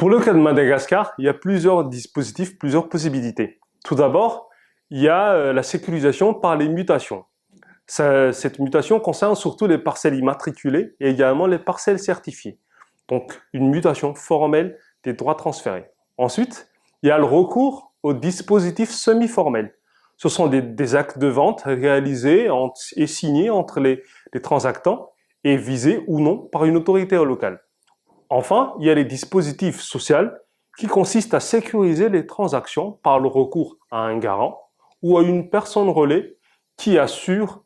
Pour le cas de Madagascar, il y a plusieurs dispositifs, plusieurs possibilités. Tout d'abord, il y a la sécurisation par les mutations. Cette mutation concerne surtout les parcelles immatriculées et également les parcelles certifiées. Donc, une mutation formelle des droits transférés. Ensuite, il y a le recours aux dispositifs semi-formels. Ce sont des actes de vente réalisés et signés entre les transactants et visés ou non par une autorité locale. Enfin, il y a les dispositifs sociaux qui consistent à sécuriser les transactions par le recours à un garant ou à une personne relais qui assure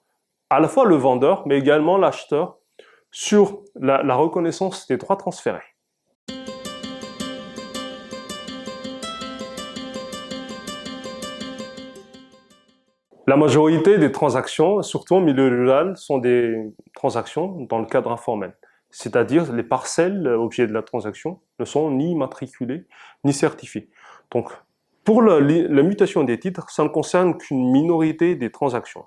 à la fois le vendeur mais également l'acheteur sur la reconnaissance des droits transférés. La majorité des transactions, surtout en milieu rural, sont des transactions dans le cadre informel. C'est-à-dire les parcelles objets de la transaction ne sont ni immatriculées ni certifiées. Donc, pour la mutation des titres, ça ne concerne qu'une minorité des transactions.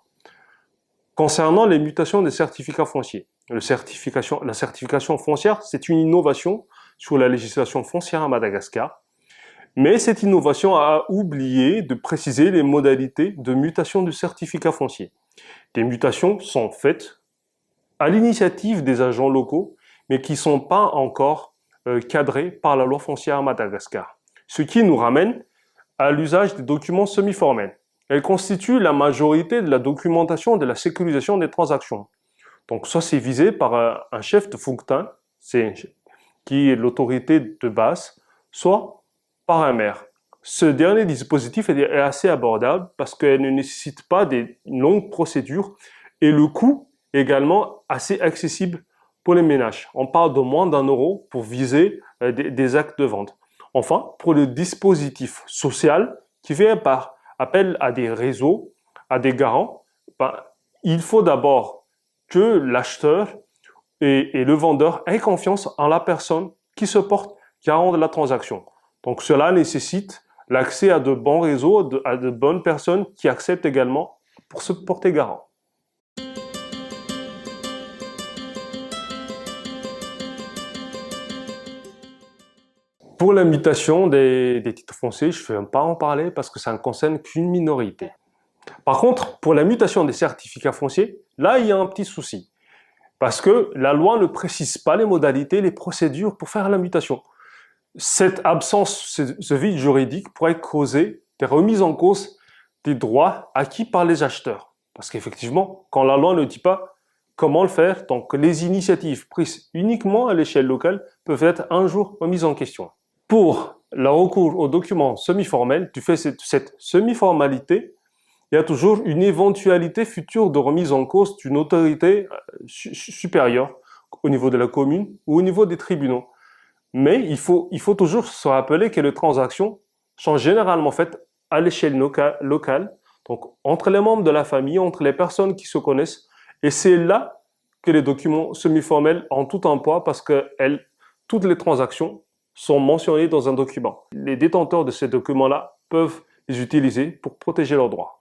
Concernant les mutations des certificats fonciers, la certification foncière, c'est une innovation sur la législation foncière à Madagascar. Mais cette innovation a oublié de préciser les modalités de mutation du certificat foncier. Les mutations sont faites à l'initiative des agents locaux, mais qui ne sont pas encore cadrées par la loi foncière à Madagascar. Ce qui nous ramène à l'usage des documents semi-formels. Elles constituent la majorité de la documentation de la sécurisation des transactions. Donc ça, c'est visé par un chef de Fonctin, qui est l'autorité de base, soit par un maire. Ce dernier dispositif est assez abordable parce qu'elle ne nécessite pas une longue procédure et le coût est également assez accessible pour les ménages. On parle de moins d'1 € pour viser des actes de vente. Enfin, pour le dispositif social qui fait appel à des réseaux, à des garants, il faut d'abord que l'acheteur et le vendeur aient confiance en la personne qui se porte garant de la transaction. Donc cela nécessite l'accès à de bons réseaux, à de bonnes personnes qui acceptent également pour se porter garant. Pour la mutation des titres fonciers, je ne vais pas en parler parce que ça ne concerne qu'une minorité. Par contre, pour la mutation des certificats fonciers, là il y a un petit souci. Parce que la loi ne précise pas les modalités, les procédures pour faire la mutation. Cette absence, ce vide juridique pourrait causer des remises en cause des droits acquis par les acheteurs. Parce qu'effectivement, quand la loi ne dit pas comment le faire, donc les initiatives prises uniquement à l'échelle locale peuvent être un jour remises en question. Pour le recours aux documents semi-formels, du fait de cette semi-formalité, il y a toujours une éventualité future de remise en cause d'une autorité supérieure au niveau de la commune ou au niveau des tribunaux. Mais il faut toujours se rappeler que les transactions sont généralement faites à l'échelle locale, donc entre les membres de la famille, entre les personnes qui se connaissent. Et c'est là que les documents semi-formels ont tout un poids parce que toutes les transactions sont mentionnées dans un document. Les détenteurs de ces documents-là peuvent les utiliser pour protéger leurs droits.